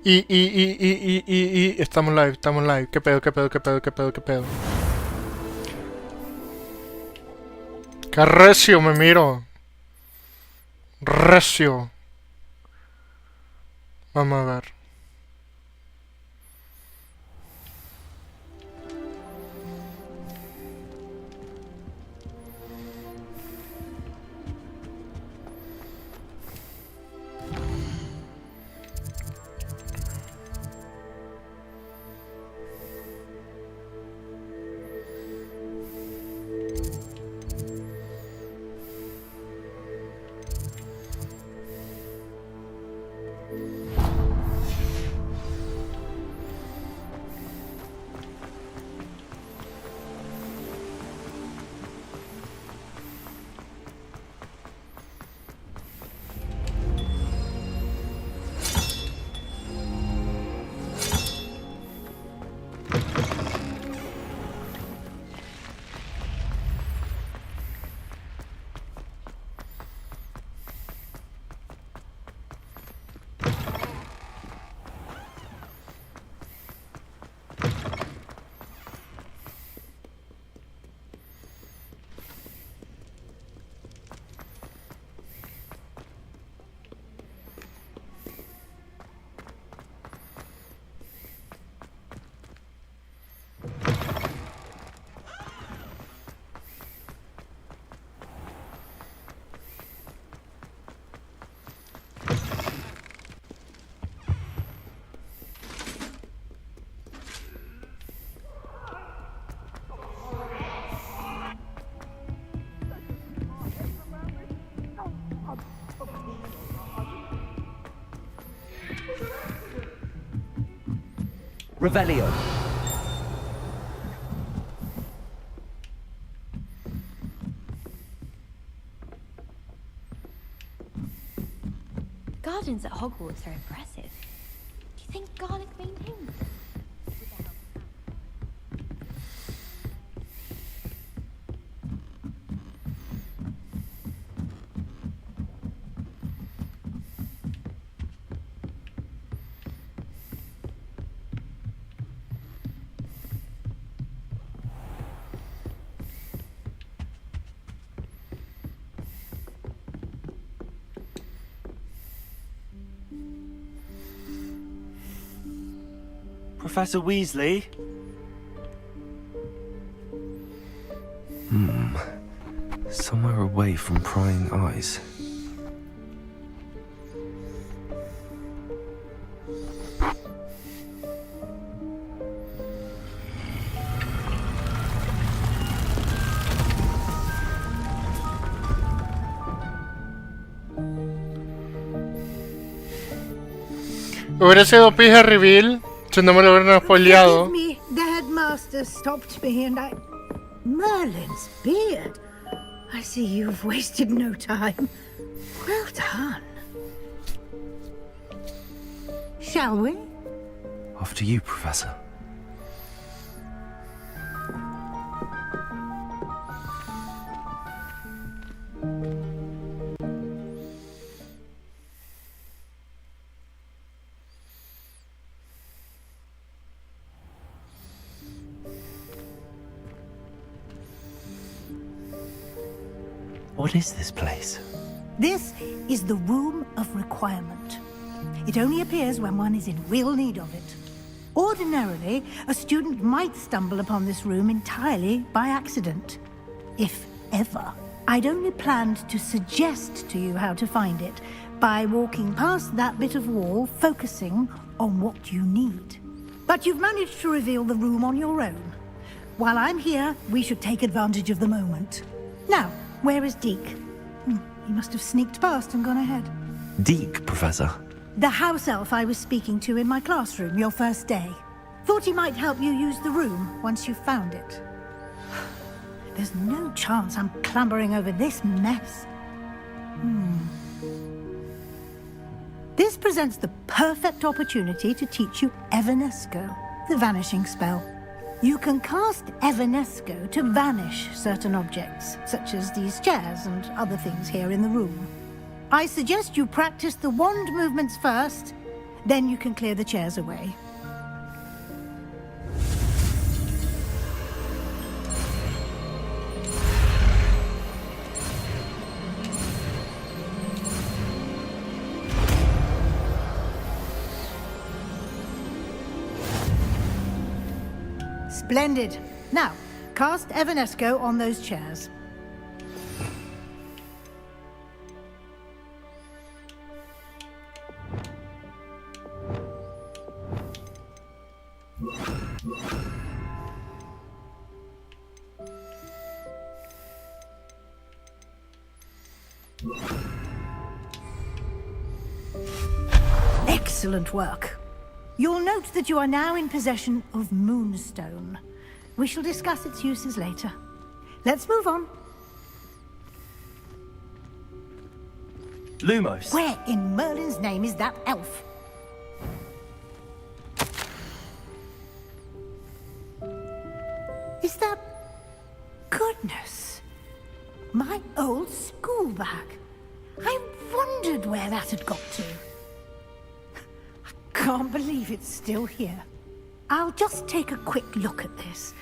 Estamos live, estamos live. ¿Qué pedo, qué pedo, qué pedo, qué pedo, qué pedo? ¡Qué recio me miro! Recio. Vamos a ver. Revelio. Gardens at Hogwarts are impressive. Do you think garlic maintains them? Professor Weasley? Somewhere away from prying eyes. Hubiera sido pija reveal si no me lo hubieran spoileado. Forgive me, the headmaster stopped me and I... Merlin's beard. I see you've wasted no time. Well done. Shall we? After you, Professor. What is this place? This is the Room of Requirement. It only appears when one is in real need of it. Ordinarily, a student might stumble upon this room entirely by accident. If ever. I'd only planned to suggest to you how to find it by walking past that bit of wall, focusing on what you need. But you've managed to reveal the room on your own. While I'm here, we should take advantage of the moment. Now, where is Deke? He must have sneaked past and gone ahead. Deke, Professor. The house elf I was speaking to in my classroom your first day. Thought he might help you use the room once you found it. There's no chance I'm clambering over this mess. This presents the perfect opportunity to teach you Evanesco, the vanishing spell. You can cast Evanesco to vanish certain objects, such as these chairs and other things here in the room. I suggest you practice the wand movements first, Then you can clear the chairs away. Splendid. Now, cast Evanesco on those chairs. Excellent work. You'll note that you are now in possession of Moonstone. We shall discuss its uses later. Let's move on. Lumos. Where in Merlin's name is that elf? Is that... Goodness. My old school bag. I wondered where that had got to. I can't believe it's still here. I'll just take a quick look at this.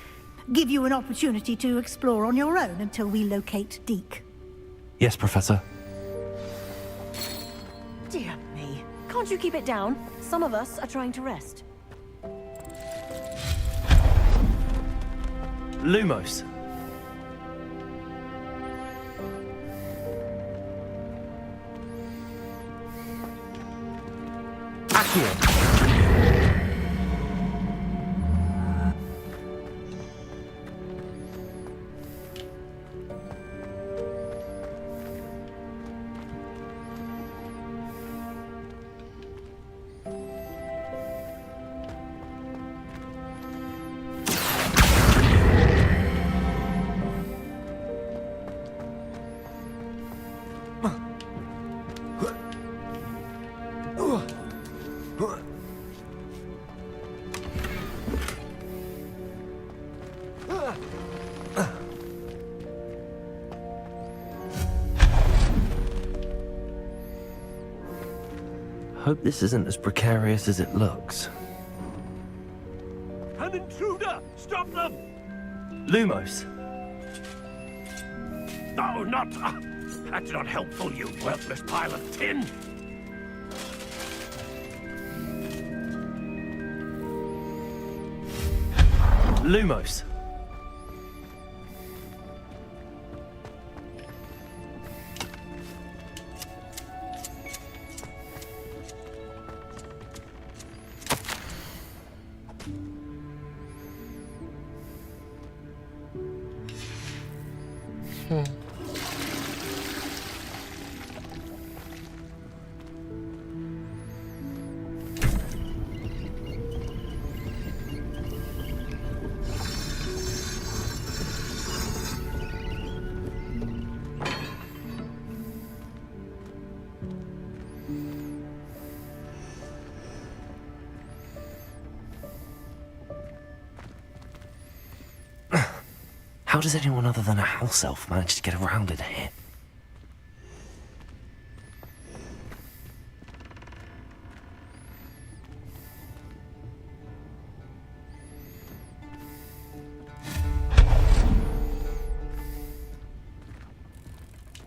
Give you an opportunity to explore on your own until we locate Deke. Yes, Professor. Dear me. Can't you keep it down? Some of us are trying to rest. Lumos. Accio. Hope this isn't as precarious as it looks. An intruder! Stop them! Lumos. No, not... that's not helpful, you worthless pile of tin! Lumos. How does anyone other than a house elf manage to get around in here?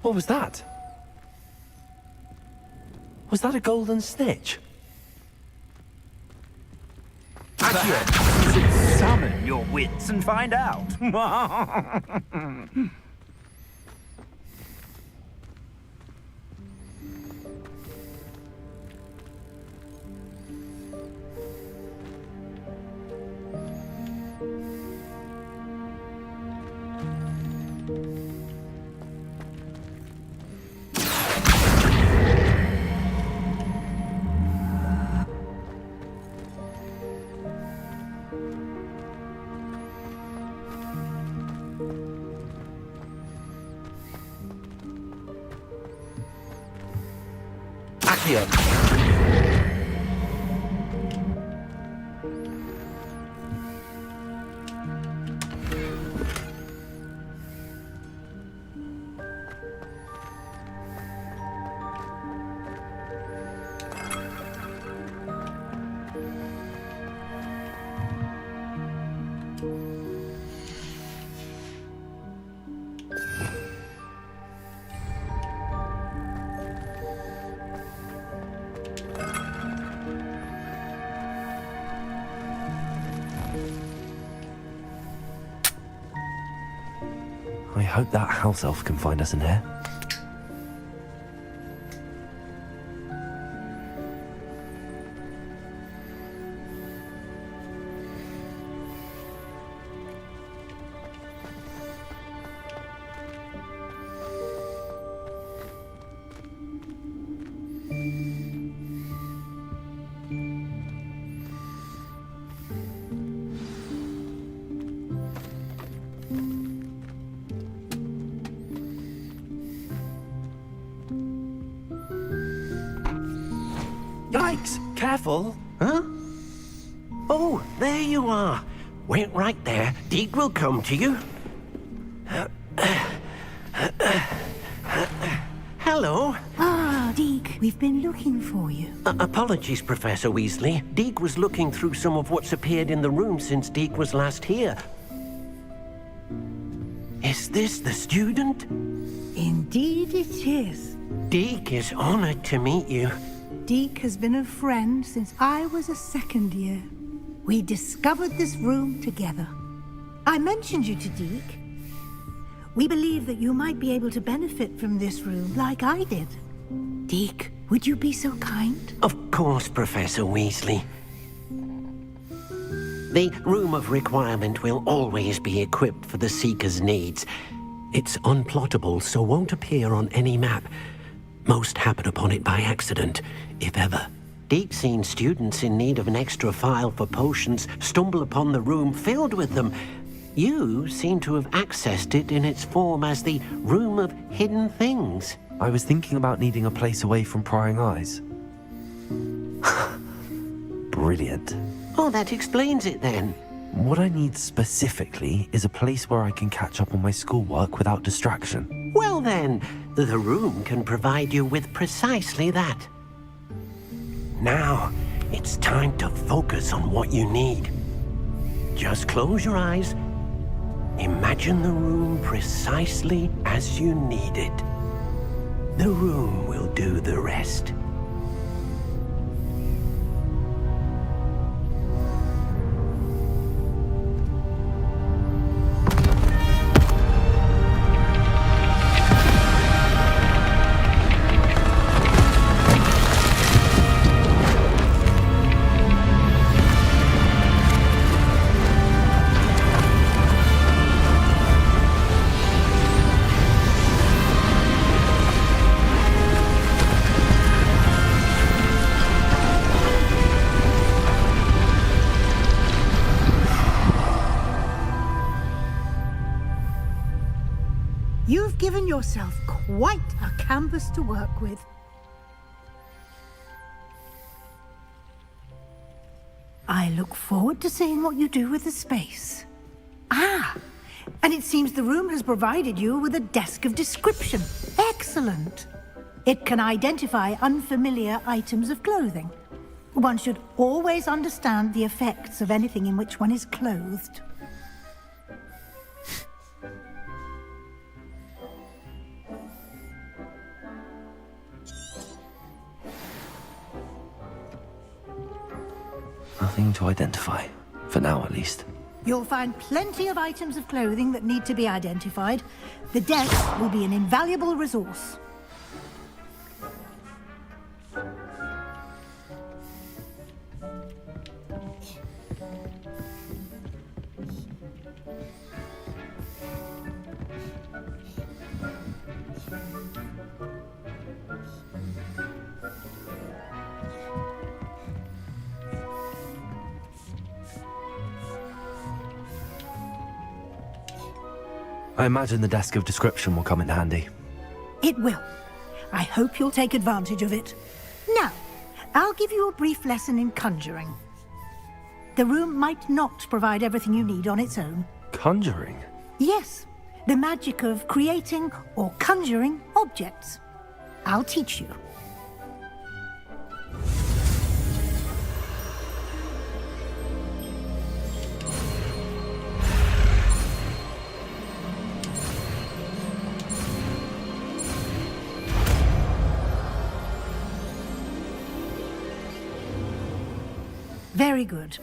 What was that? Was that a golden snitch? Summon your wits and find out. Accio. hope that house elf can find us in here. Yikes! Careful! Huh? Oh, there you are. Wait right there. Deke will come to you. Hello. Ah, Deke, we've been looking for you. Apologies, Professor Weasley. Deke was looking through some of what's appeared in the room since Deke was last here. Is this the student? Indeed it is. Deke is honored to meet you. Deke has been a friend since I was a second year. We discovered this room together. I mentioned you to Deke. We believe that you might be able to benefit from this room like I did. Deke, would you be so kind? Of course, Professor Weasley. The Room of Requirement will always be equipped for the Seeker's needs. It's unplottable, so won't appear on any map. Most happen upon it by accident, if ever. Deke's seen students in need of an extra file for potions stumble upon the room filled with them. You seem to have accessed it in its form as the Room of Hidden Things. I was thinking about needing a place away from prying eyes. Brilliant. Oh, that explains it then. What I need specifically is a place where I can catch up on my schoolwork without distraction. Well then, the room can provide you with precisely that. Now, it's time to focus on what you need. Just close your eyes. Imagine the room precisely as you need it. The room will do the rest. You've given yourself quite a canvas to work with. I look forward to seeing what you do with the space. Ah, and it seems the room has provided you with a desk of description. Excellent. It can identify unfamiliar items of clothing. One should always understand the effects of anything in which one is clothed. Nothing to identify, for now at least. You'll find plenty of items of clothing that need to be identified. The desk will be an invaluable resource. I imagine the desk of description will come in handy. It will. I hope you'll take advantage of it. Now, I'll give you a brief lesson in conjuring. The room might not provide everything you need on its own. Conjuring? Yes, the magic of creating or conjuring objects. I'll teach you. Very good.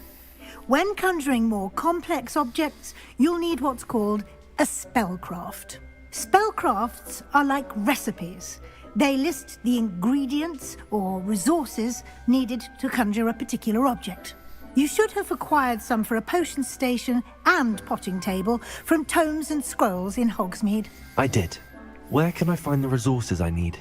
When conjuring more complex objects, you'll need what's called a spellcraft. Spellcrafts are like recipes. They list the ingredients or resources needed to conjure a particular object. You should have acquired some for a potion station and potting table from tomes and scrolls in Hogsmeade. I did. Where can I find the resources I need?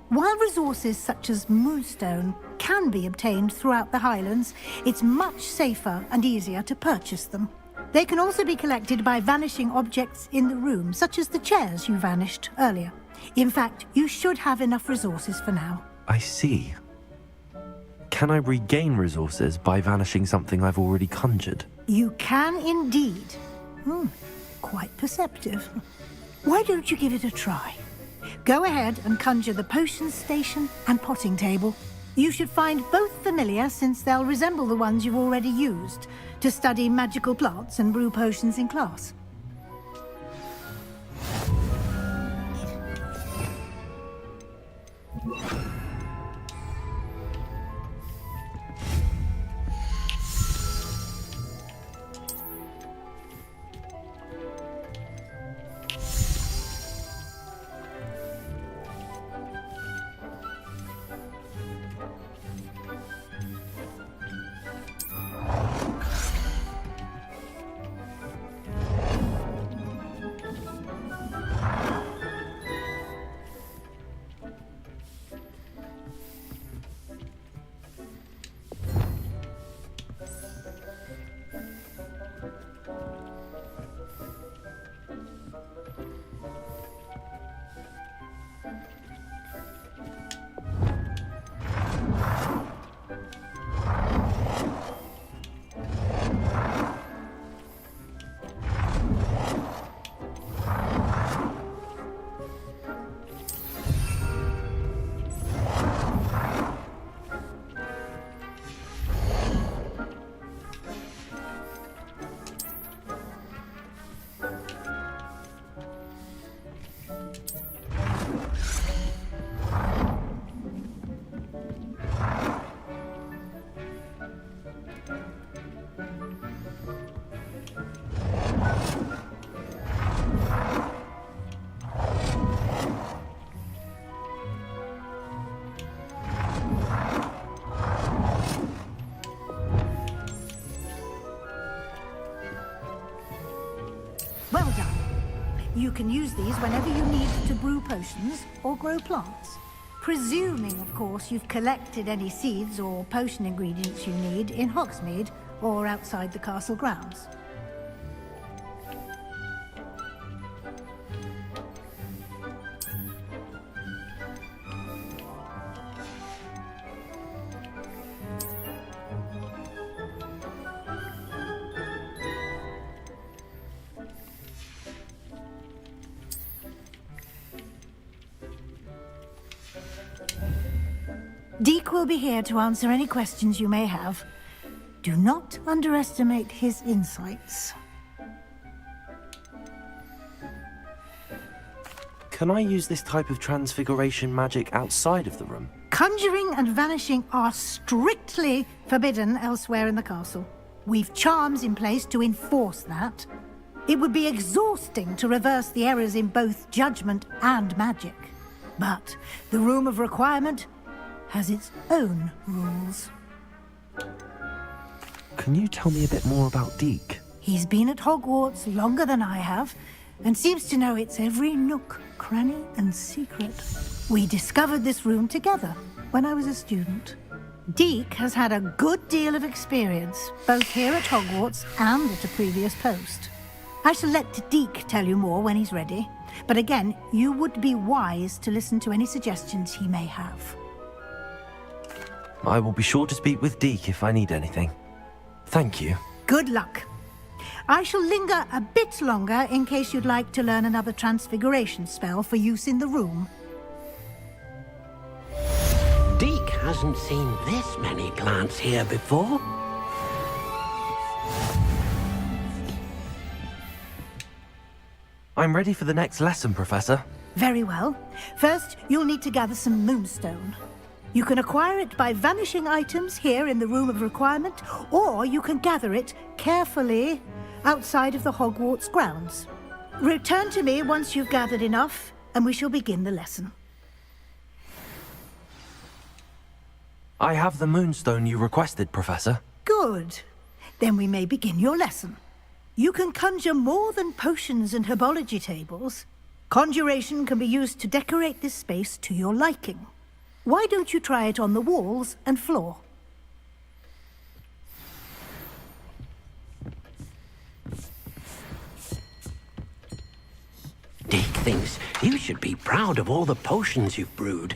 While resources such as moonstone can be obtained throughout the Highlands, it's much safer and easier to purchase them. They can also be collected by vanishing objects in the room, such as the chairs you vanished earlier. In fact, you should have enough resources for now. I see. Can I regain resources by vanishing something I've already conjured? You can indeed. Quite perceptive. Why don't you give it a try? Go ahead and conjure the potion station and potting table. You should find both familiar, since they'll resemble the ones you've already used to study magical plants and brew potions in class. Well done. You can use these whenever you need to brew potions or grow plants. Presuming, of course, you've collected any seeds or potion ingredients you need in Hogsmeade or outside the castle grounds. Deek will be here to answer any questions you may have. Do not underestimate his insights. Can I use this type of transfiguration magic outside of the room? Conjuring and vanishing are strictly forbidden elsewhere in the castle. We've charms in place to enforce that. It would be exhausting to reverse the errors in both judgment and magic. But the Room of Requirement has its own rules. Can you tell me a bit more about Deek? He's been at Hogwarts longer than I have, and seems to know its every nook, cranny, and secret. We discovered this room together when I was a student. Deek has had a good deal of experience, both here at Hogwarts and at a previous post. I shall let Deek tell you more when he's ready, but again, you would be wise to listen to any suggestions he may have. I will be sure to speak with Deek if I need anything. Thank you. Good luck. I shall linger a bit longer in case you'd like to learn another transfiguration spell for use in the room. Deek hasn't seen this many plants here before. I'm ready for the next lesson, Professor. Very well. First, you'll need to gather some moonstone. You can acquire it by vanishing items here in the Room of Requirement, or you can gather it carefully outside of the Hogwarts grounds. Return to me once you've gathered enough, and we shall begin the lesson. I have the moonstone you requested, Professor. Good. Then we may begin your lesson. You can conjure more than potions and herbology tables. Conjuration can be used to decorate this space to your liking. Why don't you try it on the walls and floor? Dick thinks you should be proud of all the potions you've brewed.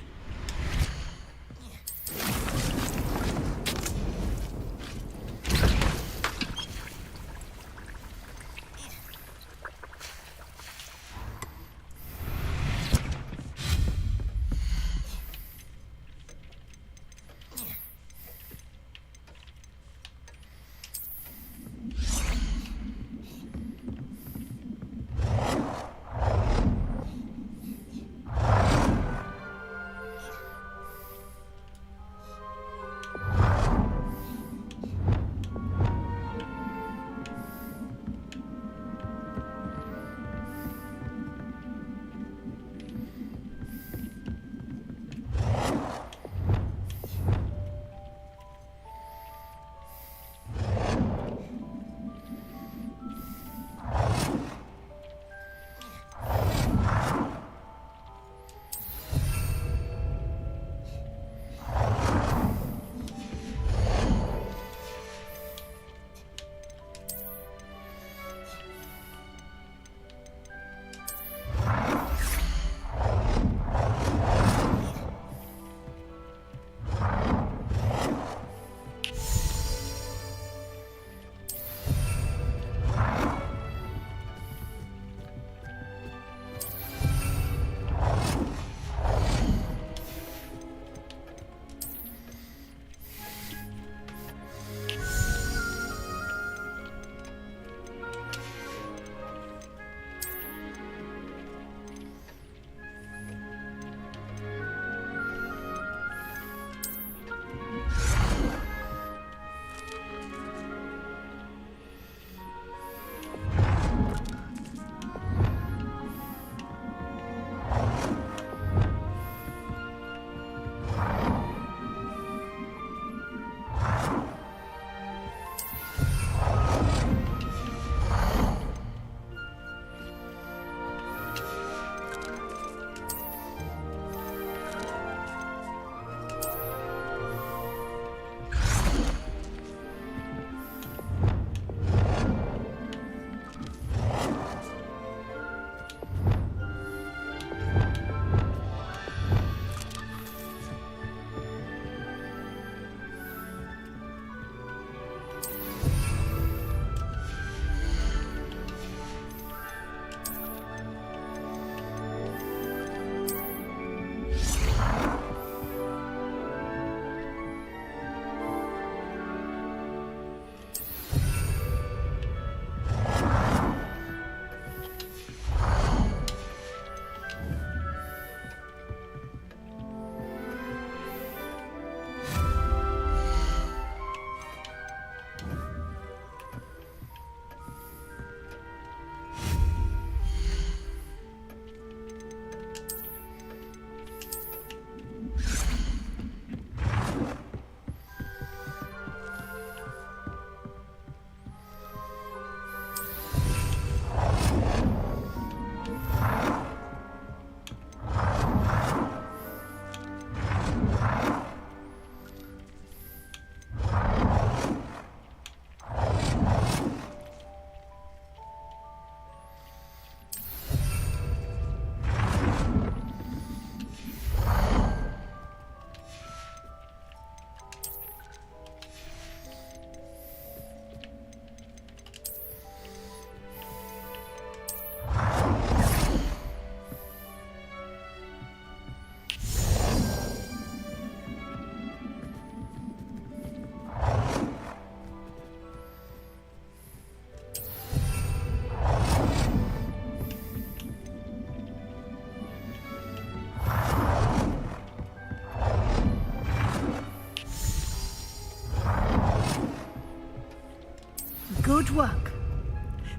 Good work.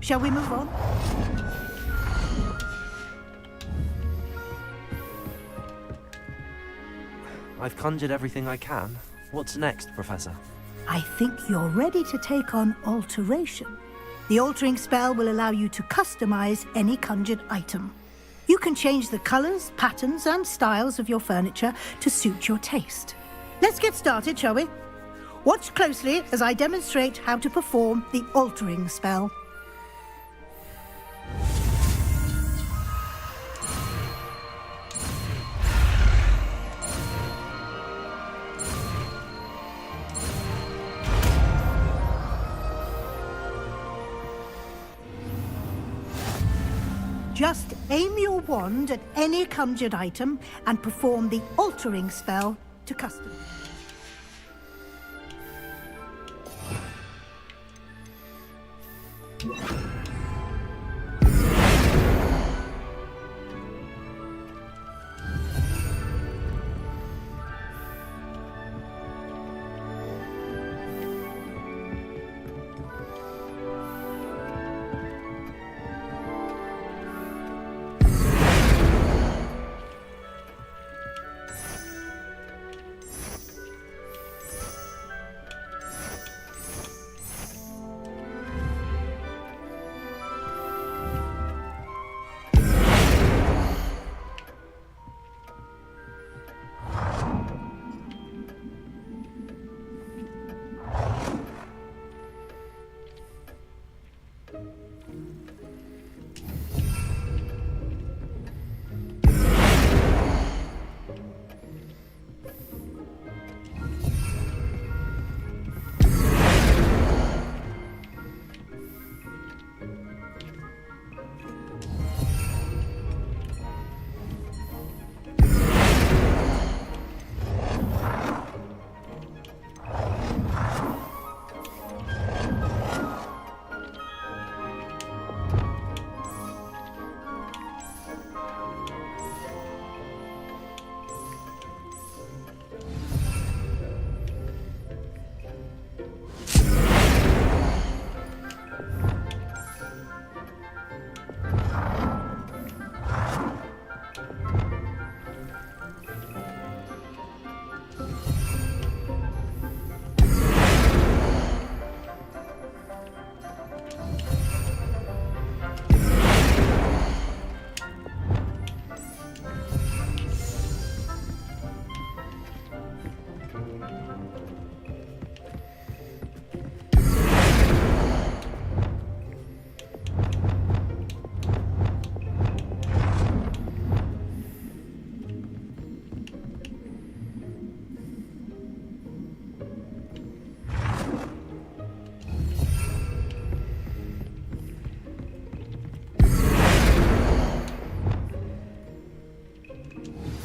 Shall we move on? I've conjured everything I can. What's next, Professor? I think you're ready to take on alteration. The altering spell will allow you to customize any conjured item. You can change the colors, patterns, and styles of your furniture to suit your taste. Let's get started, shall we? Watch closely as I demonstrate how to perform the altering spell. Just aim your wand at any conjured item and perform the altering spell to customize.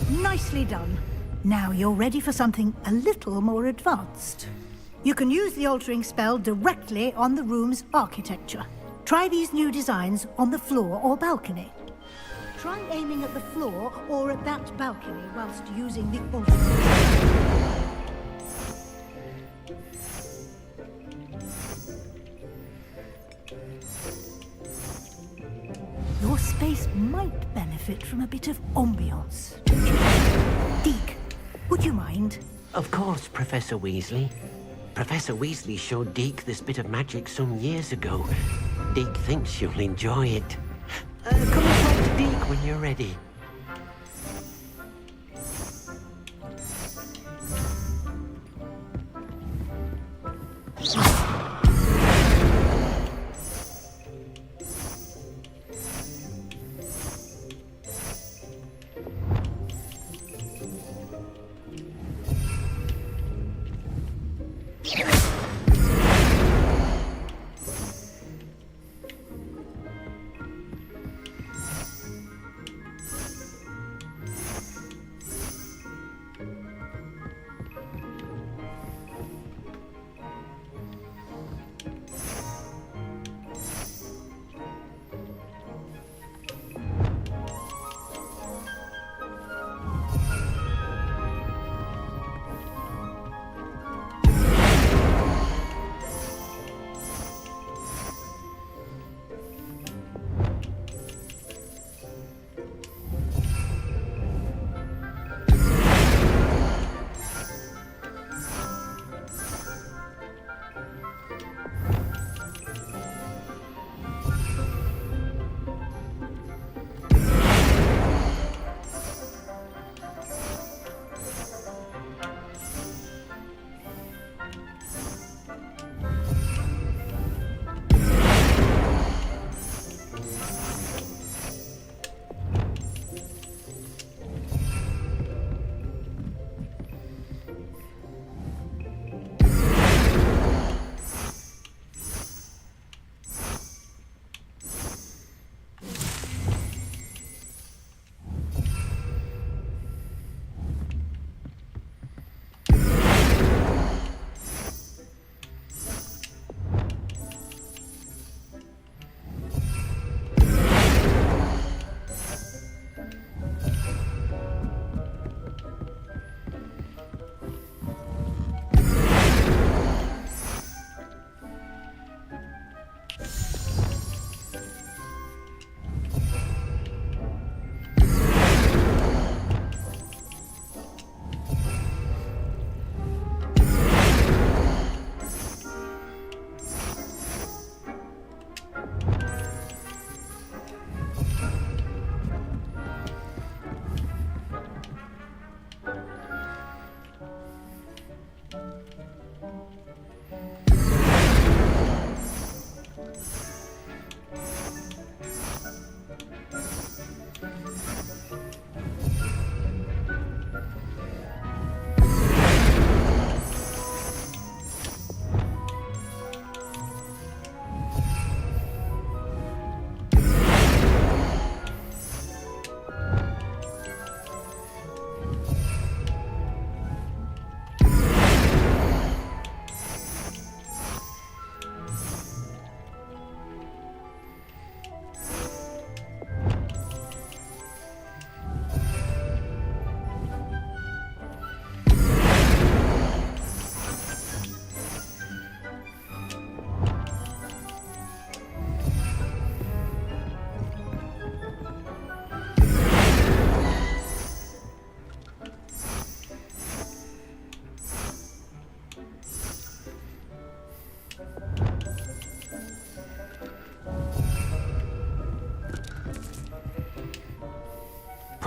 Nicely done. Now you're ready for something a little more advanced. You can use the altering spell directly on the room's architecture. Try these new designs on the floor or balcony. Try aiming at the floor or at that balcony whilst using the altering spell. Your space might benefit from a bit of ambiance, don't you? Deke, would you mind? Of course, Professor Weasley. Professor Weasley showed Deke this bit of magic some years ago. Deke thinks you'll enjoy it. Come and talk to Deke when you're ready.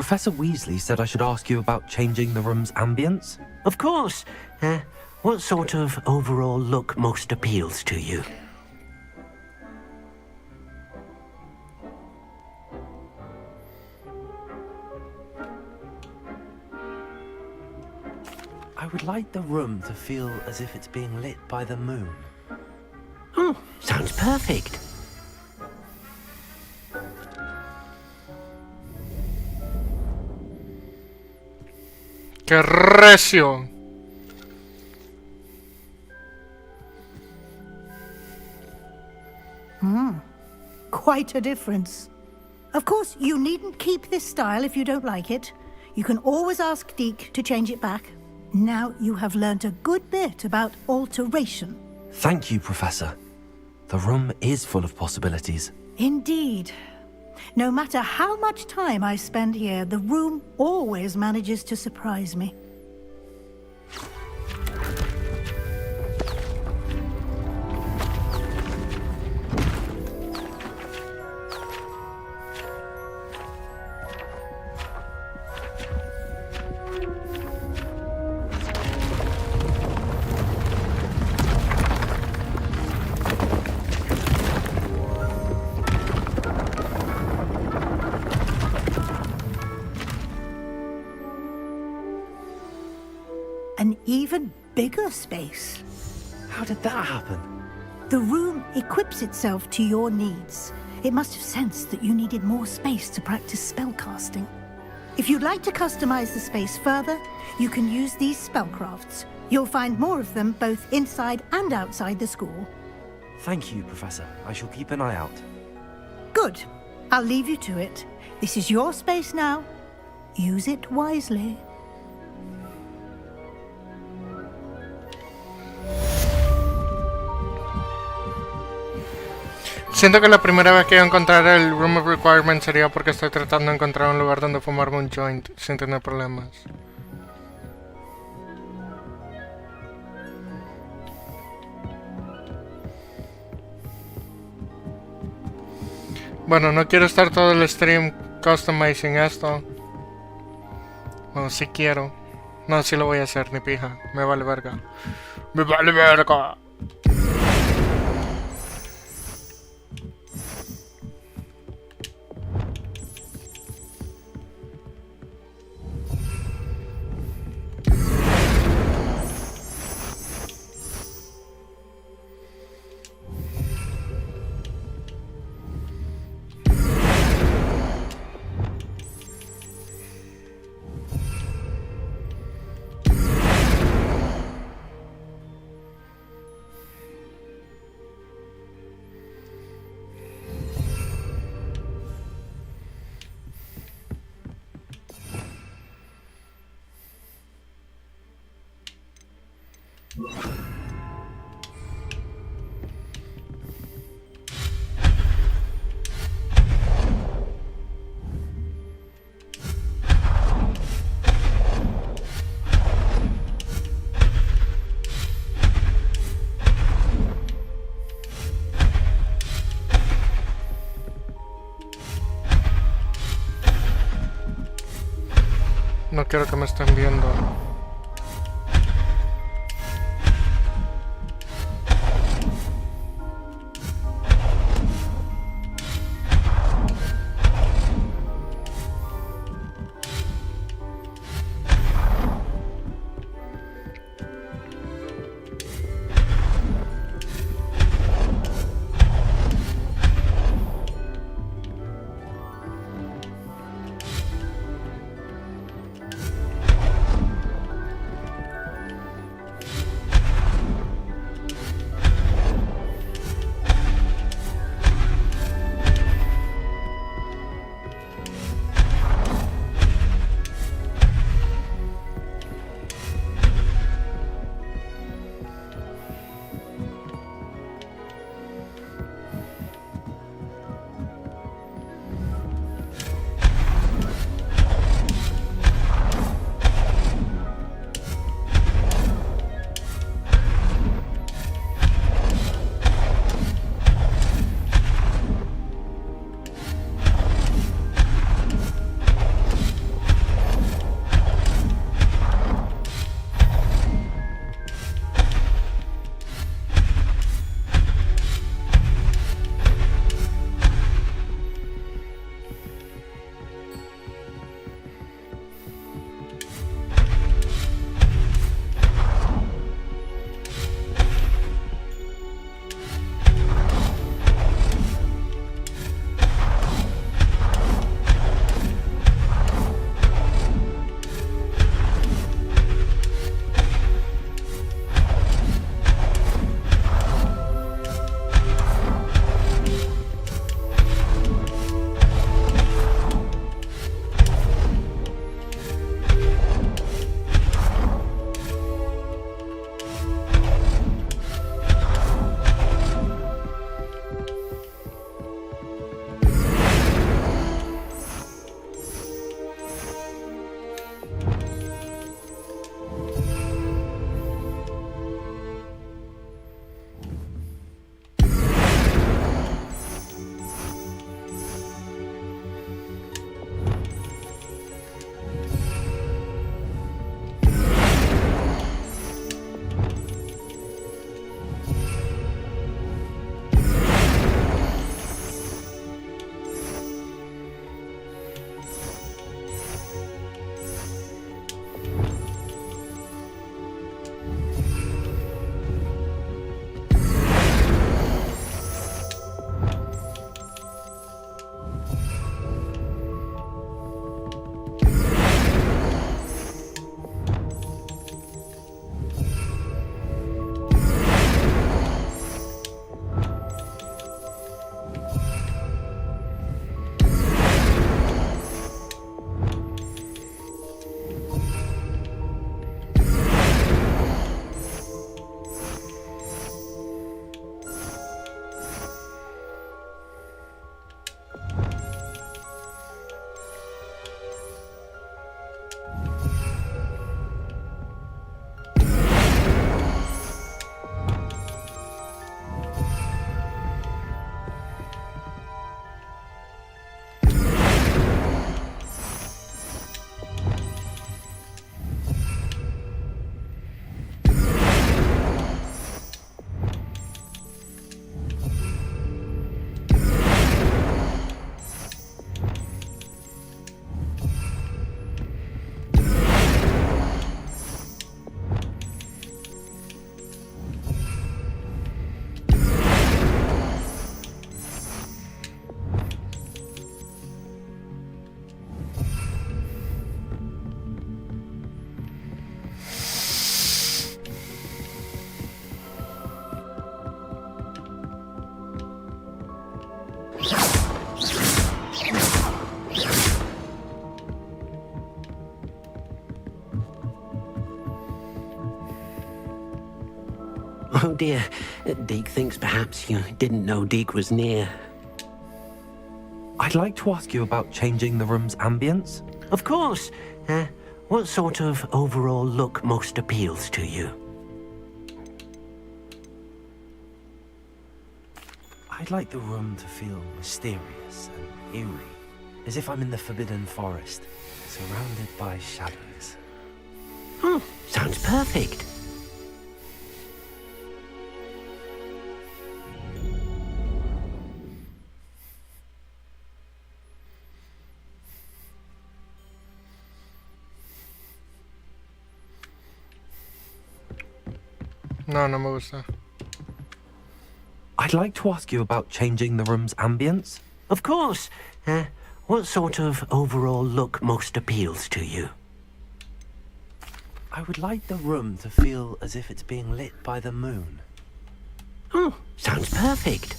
Professor Weasley said I should ask you about changing the room's ambience. Of course. What sort of overall look most appeals to you? I would like the room to feel as if it's being lit by the moon. Oh, sounds perfect. ¡Qué recio! Quite a difference. Of course, you needn't keep this style if you don't like it. You can always ask Deke to change it back. Now you have learnt a good bit about alteration. Thank you, Professor. The room is full of possibilities. Indeed. No matter how much time I spend here, the room always manages to surprise me. An even bigger space. How did that happen? The room equips itself to your needs. It must have sensed that you needed more space to practice spellcasting. If you'd like to customize the space further, you can use these spellcrafts. You'll find more of them both inside and outside the school. Thank you, Professor. I shall keep an eye out. Good. I'll leave you to it. This is your space now. Use it wisely. Siento que la primera vez que yo encontrara el Room of Requirement sería porque estoy tratando de encontrar un lugar donde fumarme un joint sin tener problemas. Bueno, no quiero estar todo el stream customizing esto. Bueno, sí quiero. No, sí lo voy a hacer, ni pija. Me vale verga. Me vale verga. No quiero que me estén viendo. Oh dear. Deke thinks perhaps you didn't know Deke was near. I'd like to ask you about changing the room's ambience. Of course. What sort of overall look most appeals to you? I'd like the room to feel mysterious and eerie, as if I'm in the Forbidden Forest, surrounded by shadows. Sounds perfect. No, no me gusta. I'd like to ask you about changing the room's ambience. Of course. What sort of overall look most appeals to you? I would like the room to feel as if it's being lit by the moon. Sounds perfect.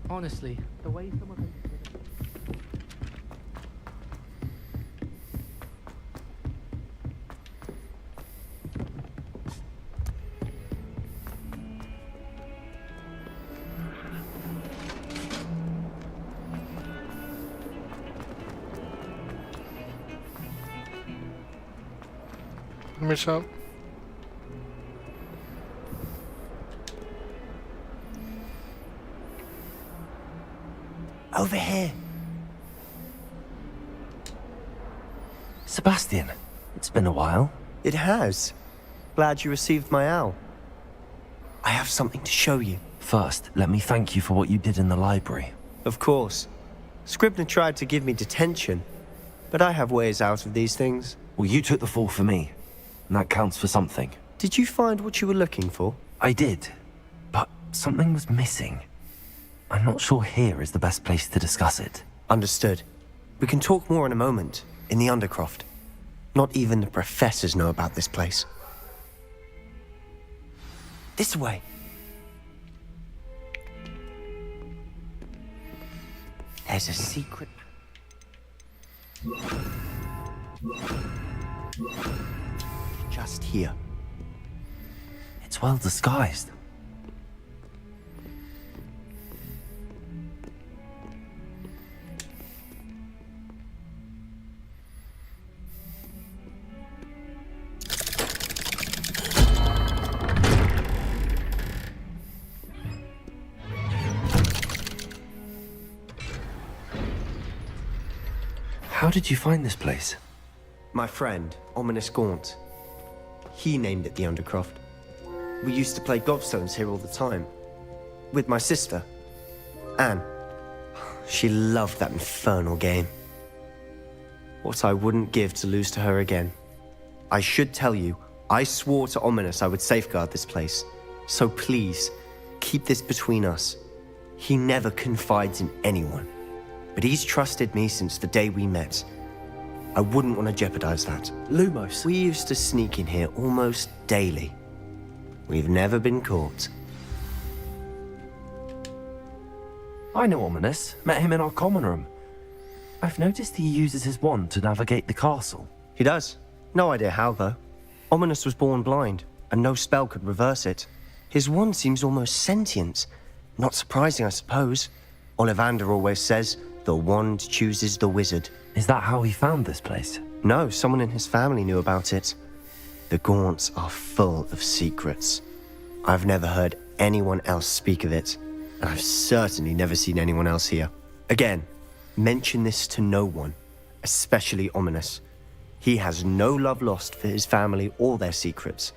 Honestly, the way some of them... Miss up. Over here. Sebastian, it's been a while. It has. Glad you received my owl. I have something to show you. First, let me thank you for what you did in the library. Of course. Scribner tried to give me detention, but I have ways out of these things. Well, you took the fall for me, and that counts for something. Did you find what you were looking for? I did, but something was missing. I'm not sure here is the best place to discuss it. Understood. We can talk more in a moment, in the Undercroft. Not even the professors know about this place. This way. There's a secret. Just here. It's well disguised. How did you find this place? My friend, Ominous Gaunt. He named it the Undercroft. We used to play gobstones here all the time. With my sister, Anne. She loved that infernal game. What I wouldn't give to lose to her again. I should tell you, I swore to Ominous I would safeguard this place. So please, keep this between us. He never confides in anyone. But he's trusted me since the day we met. I wouldn't want to jeopardize that. Lumos. We used to sneak in here almost daily. We've never been caught. I know Ominous. Met him in our common room. I've noticed he uses his wand to navigate the castle. He does. No idea how, though. Ominous was born blind, and no spell could reverse it. His wand seems almost sentient. Not surprising, I suppose. Ollivander always says, the wand chooses the wizard. Is that how he found this place? No, someone in his family knew about it. The Gaunts are full of secrets. I've never heard anyone else speak of it, and I've certainly never seen anyone else here. Again, mention this to no one, especially Ominous. He has no love lost for his family or their secrets,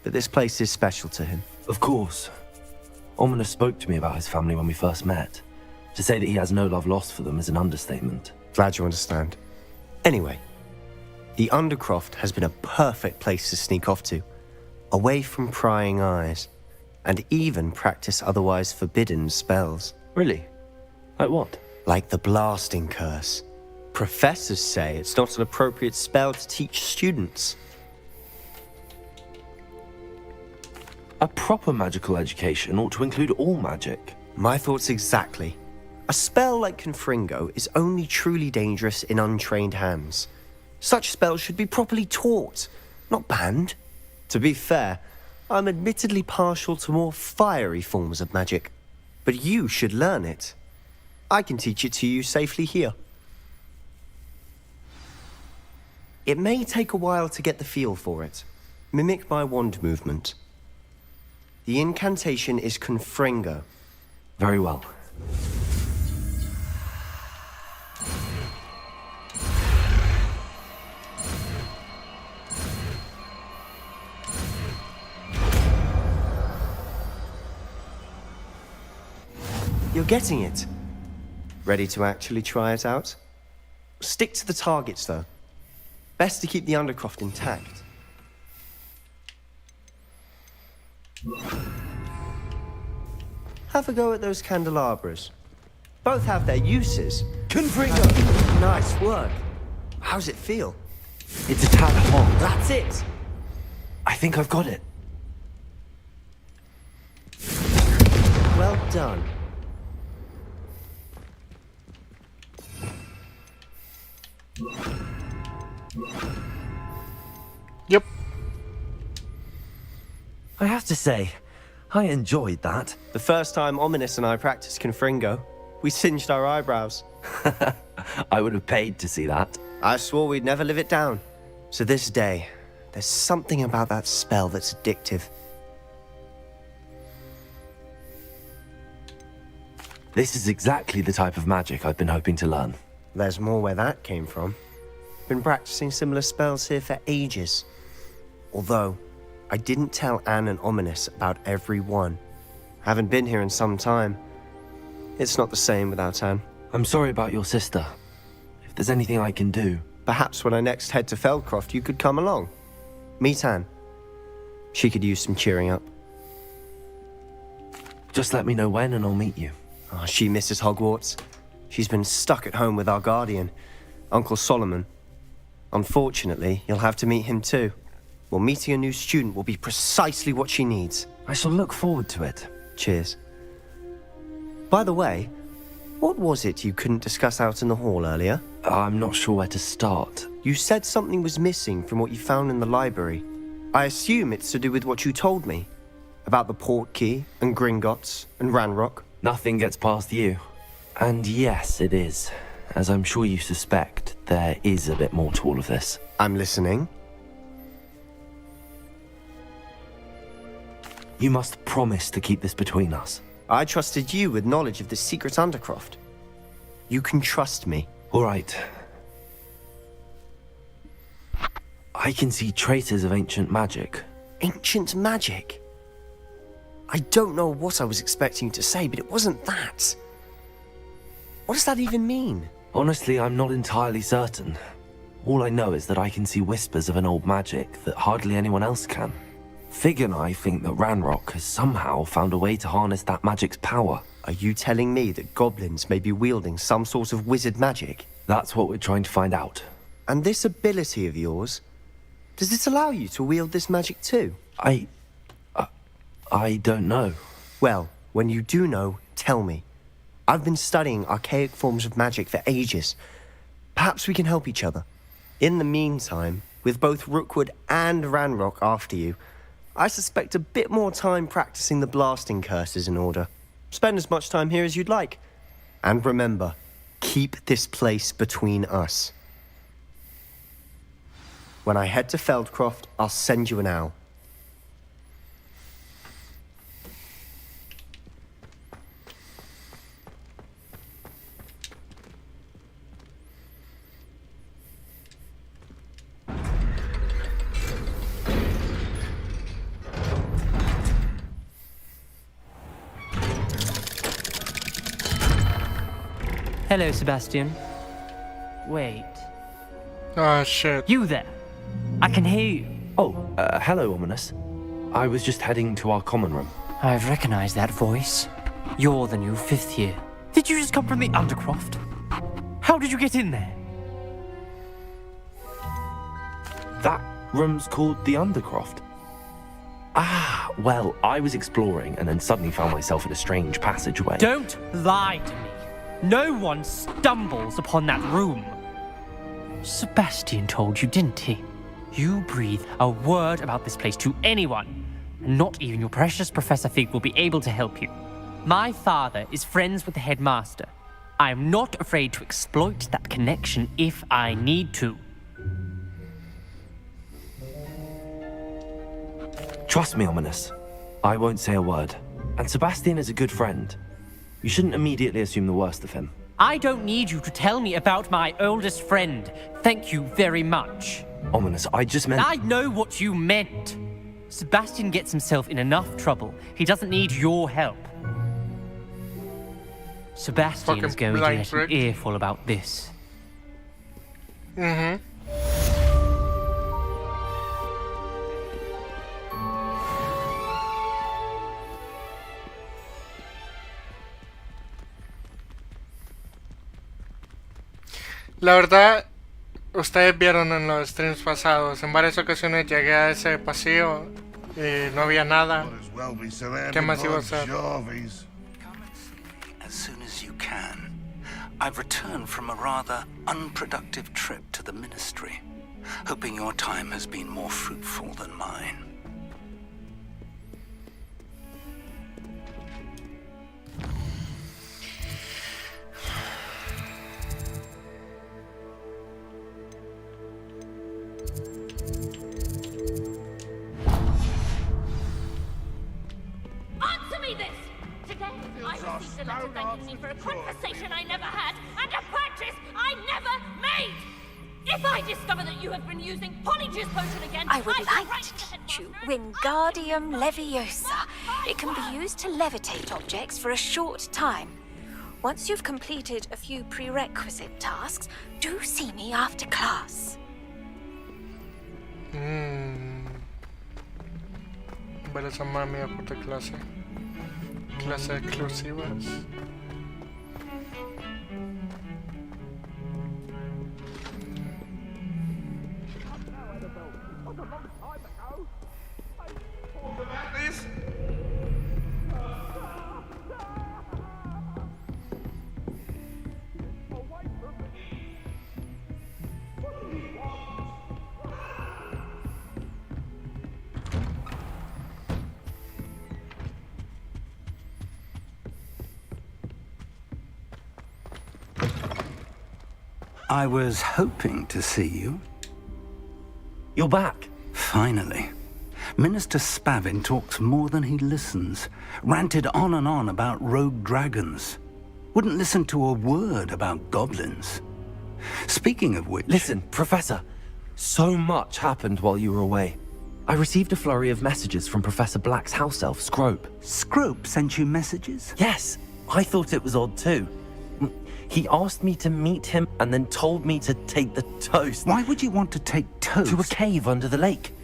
but this place is special to him. Of course. Ominous spoke to me about his family when we first met. To say that he has no love lost for them is an understatement. Glad you understand. Anyway, the Undercroft has been a perfect place to sneak off to, away from prying eyes, and even practice otherwise forbidden spells. Really? Like what? Like the blasting curse. Professors say it's not an appropriate spell to teach students. A proper magical education ought to include all magic. My thoughts exactly. A spell like Confringo is only truly dangerous in untrained hands. Such spells should be properly taught, not banned. To be fair, I'm admittedly partial to more fiery forms of magic, but you should learn it. I can teach it to you safely here. It may take a while to get the feel for it. Mimic my wand movement. The incantation is Confringo. Very well. You're getting it. Ready to actually try it out? Stick to the targets, though. Best to keep the Undercroft intact. Have a go at those candelabras. Both have their uses. Confringo! Nice work. How's it feel? It's a tad hot. That's it! I think I've got it. Well done. Yep. I have to say, I enjoyed that. The first time Ominous and I practiced Confringo, we singed our eyebrows. I would have paid to see that. I swore we'd never live it down. So this day, there's something about that spell that's addictive. This is exactly the type of magic I've been hoping to learn. There's more where that came from. Been practicing similar spells here for ages. Although, I didn't tell Anne and Ominous about every one. Haven't been here in some time. It's not the same without Anne. I'm sorry about your sister. If there's anything I can do... Perhaps when I next head to Feldcroft, you could come along. Meet Anne. She could use some cheering up. Just let me know when and I'll meet you. Oh, she misses Hogwarts. She's been stuck at home with our guardian, Uncle Solomon. Unfortunately, you'll have to meet him too. Well, meeting a new student will be precisely what she needs. I shall look forward to it. Cheers. By the way, what was it you couldn't discuss out in the hall earlier? I'm not sure where to start. You said something was missing from what you found in the library. I assume it's to do with what you told me. About the port key, and Gringotts, and Ranrock. Nothing gets past you. And yes, it is. As I'm sure you suspect, there is a bit more to all of this. I'm listening. You must promise to keep this between us. I trusted you with knowledge of the secret Undercroft. You can trust me. All right. I can see traces of ancient magic. Ancient magic? I don't know what I was expecting you to say, but it wasn't that. What does that even mean? Honestly, I'm not entirely certain. All I know is that I can see whispers of an old magic that hardly anyone else can. Fig and I think that Ranrock has somehow found a way to harness that magic's power. Are you telling me that goblins may be wielding some sort of wizard magic? That's what we're trying to find out. And this ability of yours, does it allow you to wield this magic too? I don't know. Well, when you do know, tell me. I've been studying archaic forms of magic for ages. Perhaps we can help each other. In the meantime, with both Rookwood and Ranrock after you, I suspect a bit more time practicing the blasting curse is in order. Spend as much time here as you'd like. And remember, keep this place between us. When I head to Feldcroft, I'll send you an owl. Hello, Sebastian. Wait. Oh shit. You there? I can hear you. Oh, hello, Ominous. I was just heading to our common room. I've recognized that voice. You're the new 5th year. Did you just come from the Undercroft? How did you get in there? That room's called the Undercroft. Ah, well, I was exploring and then suddenly found myself in a strange passageway. Don't lie to me. No one stumbles upon that room. Sebastian told you, didn't he? You breathe a word about this place to anyone, and not even your precious Professor Fig will be able to help you. My father is friends with the headmaster. I am not afraid to exploit that connection if I need to. Trust me, Ominous. I won't say a word. And Sebastian is a good friend. You shouldn't immediately assume the worst of him. I don't need you to tell me about my oldest friend. Thank you very much. Ominous, I just meant... I know what you meant. Sebastian gets himself in enough trouble. He doesn't need your help. Sebastian is going to get an earful about this. Mm-hmm. La verdad, ustedes vieron en los streams pasados, en varias ocasiones llegué a ese pasillo y no había nada. ¿Qué más iba a hacer? As soon as you can. I've returned from a rather unproductive trip to the Ministry, hoping your time has been more fruitful than mine. Answer me this! Today, I received a letter thanking me for a conversation I never had and a practice I never made! If I discover that you have been using Polyjuice Potion again, I would like to teach you Wingardium Leviosa. It can be used to levitate objects for a short time. Once you've completed a few prerequisite tasks, do see me after class. Verás a mami a puta clase. Clase exclusivas. I was hoping to see you. You're back. Finally. Minister Spavin talks more than he listens. Ranted on and on about rogue dragons. Wouldn't listen to a word about goblins. Speaking of which... Listen, Professor. So much happened while you were away. I received a flurry of messages from Professor Black's house elf, Scrope. Scrope sent you messages? Yes. I thought it was odd too. He asked me to meet him and then told me to take the toast. Why would you want to take toast? To a cave under the lake.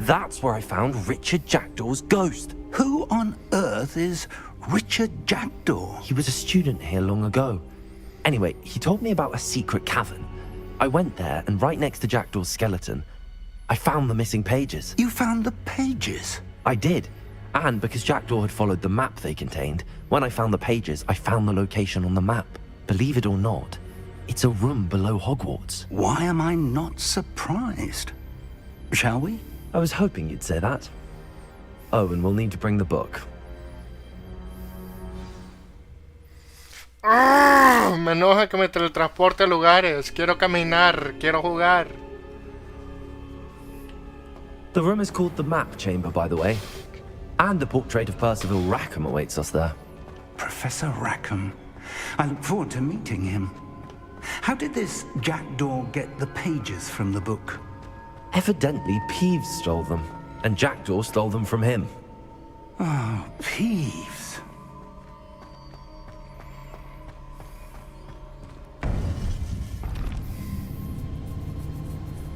That's where I found Richard Jackdaw's ghost. Who on earth is Richard Jackdaw? He was a student here long ago. Anyway, he told me about a secret cavern. I went there, and right next to Jackdaw's skeleton, I found the missing pages. You found the pages? I did. And because Jackdaw had followed the map they contained, when I found the pages, I found the location on the map. Believe it or not, it's a room below Hogwarts. Why am I not surprised? Shall we? I was hoping you'd say that. Oh, and we'll need to bring the book. Me enoja que me teletransporte a lugares. Quiero caminar, quiero jugar. The room is called the Map Chamber, by the way. And a portrait of Percival Rackham awaits us there. Professor Rackham. I look forward to meeting him. How did this jackdaw get the pages from the book? Evidently, Peeves stole them, and Jackdaw stole them from him. Oh, Peeves.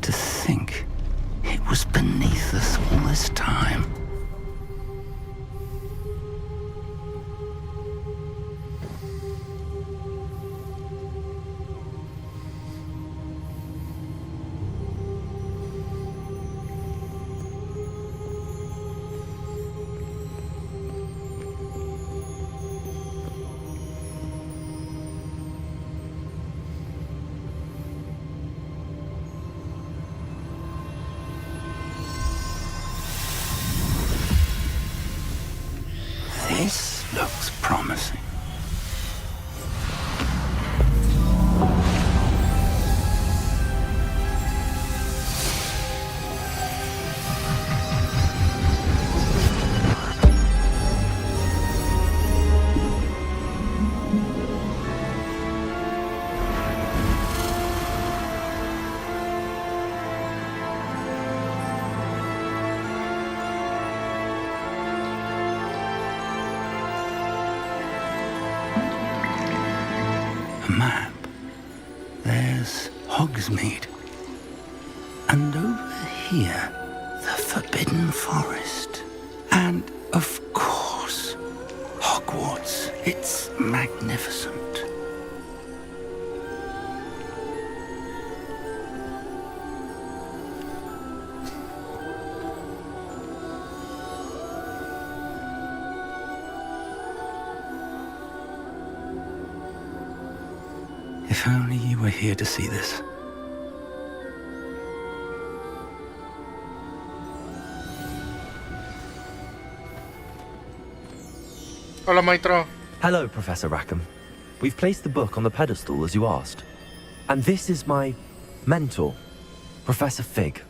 To think it was beneath us all this time. This looks promising. Map. There's Hogsmeade. And over here, the Forbidden Forest. And, of course, Hogwarts. It's magnificent. If only you were here to see this. Hola, maestro. Hello, Professor Rackham. We've placed the book on the pedestal as you asked. And this is my mentor, Professor Fig.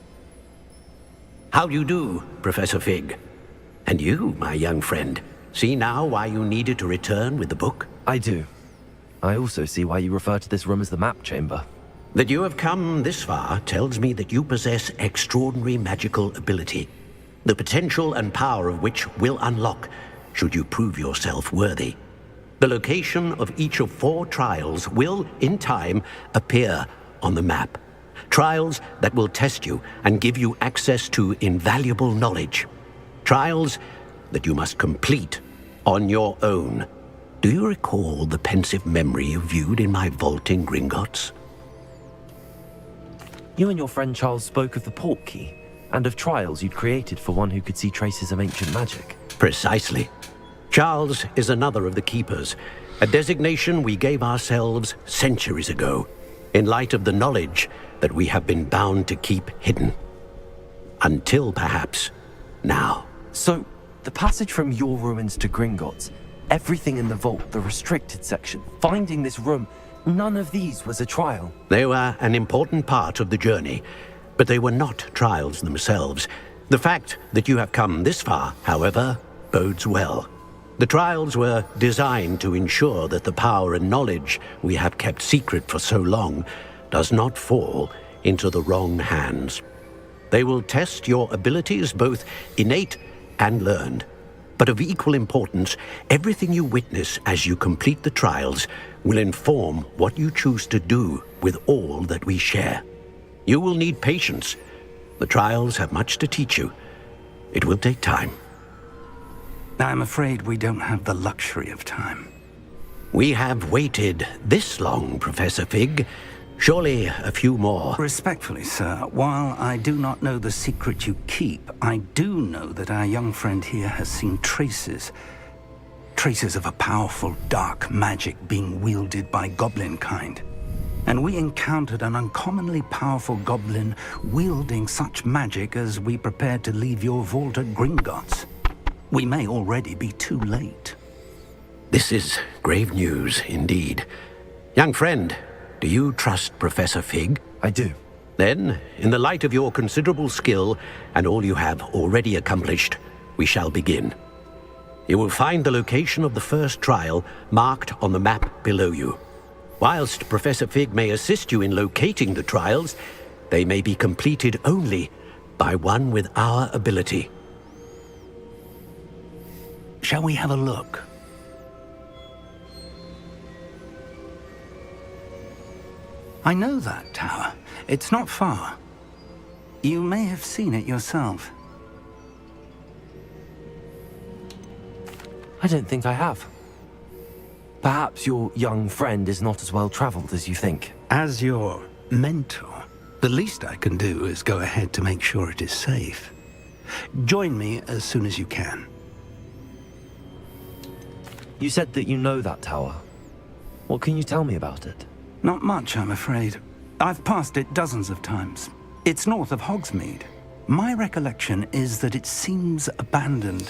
How do you do, Professor Fig? And you, my young friend, see now why you needed to return with the book? I do. I also see why you refer to this room as the Map Chamber. That you have come this far tells me that you possess extraordinary magical ability, the potential and power of which will unlock should you prove yourself worthy. The location of each of 4 trials will, in time, appear on the map. Trials that will test you and give you access to invaluable knowledge. Trials that you must complete on your own. Do you recall the pensive memory you viewed in my vault in Gringotts? You and your friend Charles spoke of the port key, and of trials you'd created for one who could see traces of ancient magic. Precisely. Charles is another of the Keepers, a designation we gave ourselves centuries ago, in light of the knowledge that we have been bound to keep hidden. Until, perhaps, now. So, the passage from your ruins to Gringotts, everything in the vault, the restricted section, finding this room, none of these was a trial. They were an important part of the journey, but they were not trials themselves. The fact that you have come this far, however, bodes well. The trials were designed to ensure that the power and knowledge we have kept secret for so long does not fall into the wrong hands. They will test your abilities, both innate and learned. But of equal importance, everything you witness as you complete the trials will inform what you choose to do with all that we share. You will need patience. The trials have much to teach you. It will take time. I'm afraid we don't have the luxury of time. We have waited this long, Professor Fig. Surely a few more. Respectfully, sir, while I do not know the secret you keep, I do know that our young friend here has seen traces of a powerful dark magic being wielded by goblin kind. And we encountered an uncommonly powerful goblin wielding such magic as we prepared to leave your vault at Gringotts. We may already be too late. This is grave news indeed. Young friend, do you trust Professor Fig? I do. Then, in the light of your considerable skill and all you have already accomplished, we shall begin. You will find the location of the first trial marked on the map below you. Whilst Professor Fig may assist you in locating the trials, they may be completed only by one with our ability. Shall we have a look? I know that tower. It's not far. You may have seen it yourself. I don't think I have. Perhaps your young friend is not as well traveled as you think. As your mentor, the least I can do is go ahead to make sure it is safe. Join me as soon as you can. You said that you know that tower. What can you tell me about it? Not much, I'm afraid. I've passed it dozens of times. It's north of Hogsmeade. My recollection is that it seems abandoned.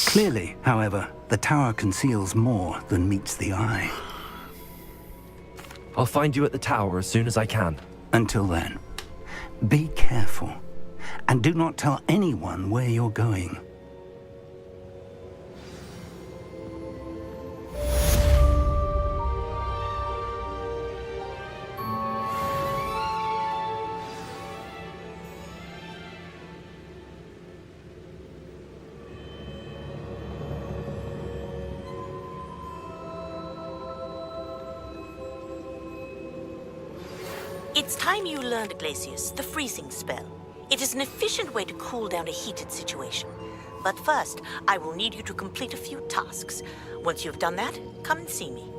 Clearly, however, the tower conceals more than meets the eye. I'll find you at the tower as soon as I can. Until then, be careful, and do not tell anyone where you're going. It's time you learned, Glacius, the freezing spell. It is an efficient way to cool down a heated situation. But first, I will need you to complete a few tasks. Once you've done that, come and see me.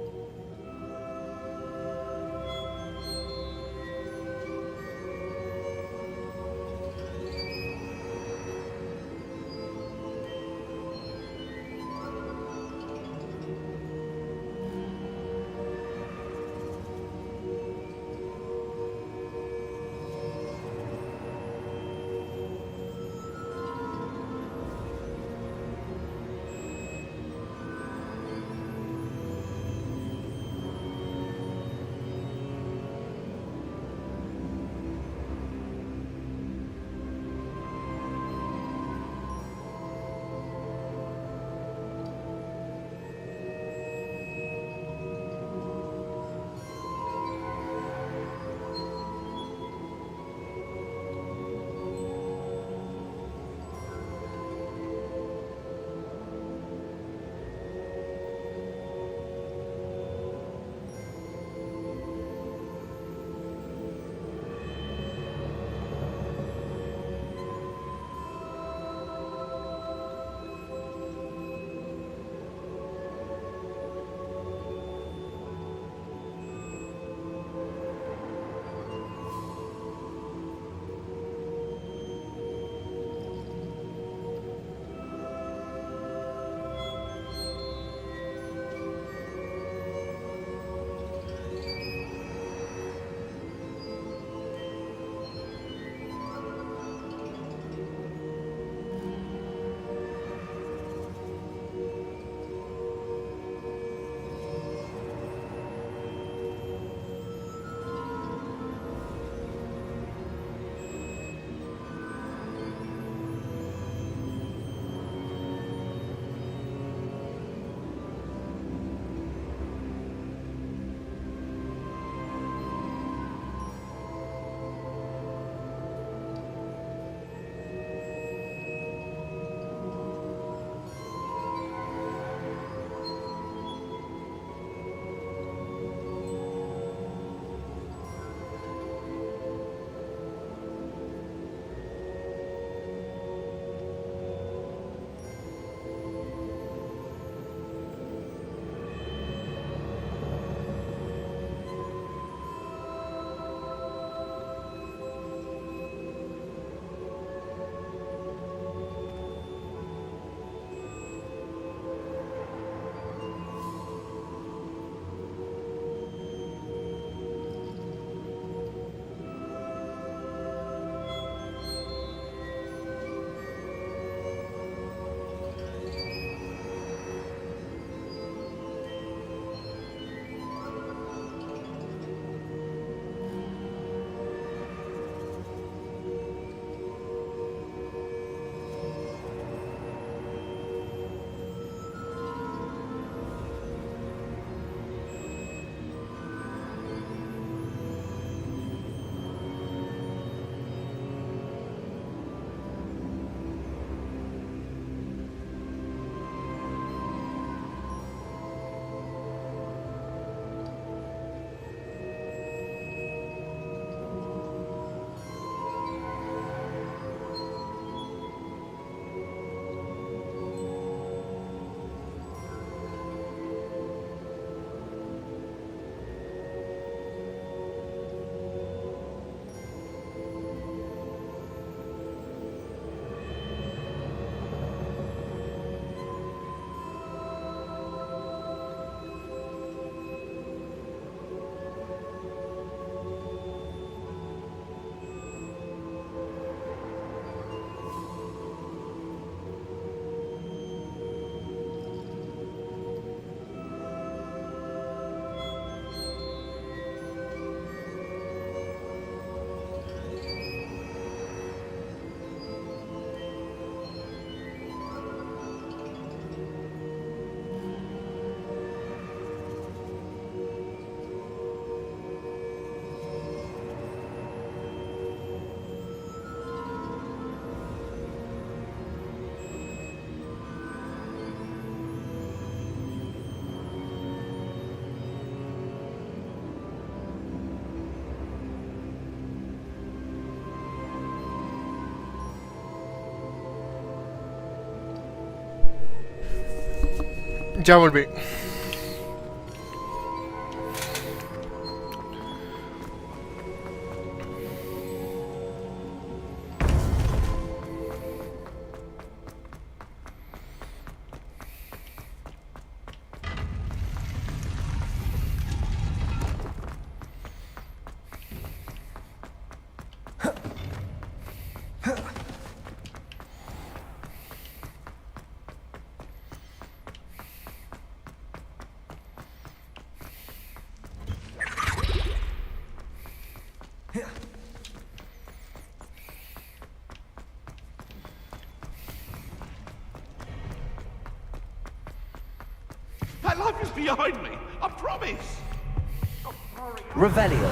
Ya volví. That life is behind me. I promise. Revelio.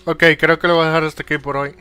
Ok, creo que lo voy a dejar hasta aquí por hoy.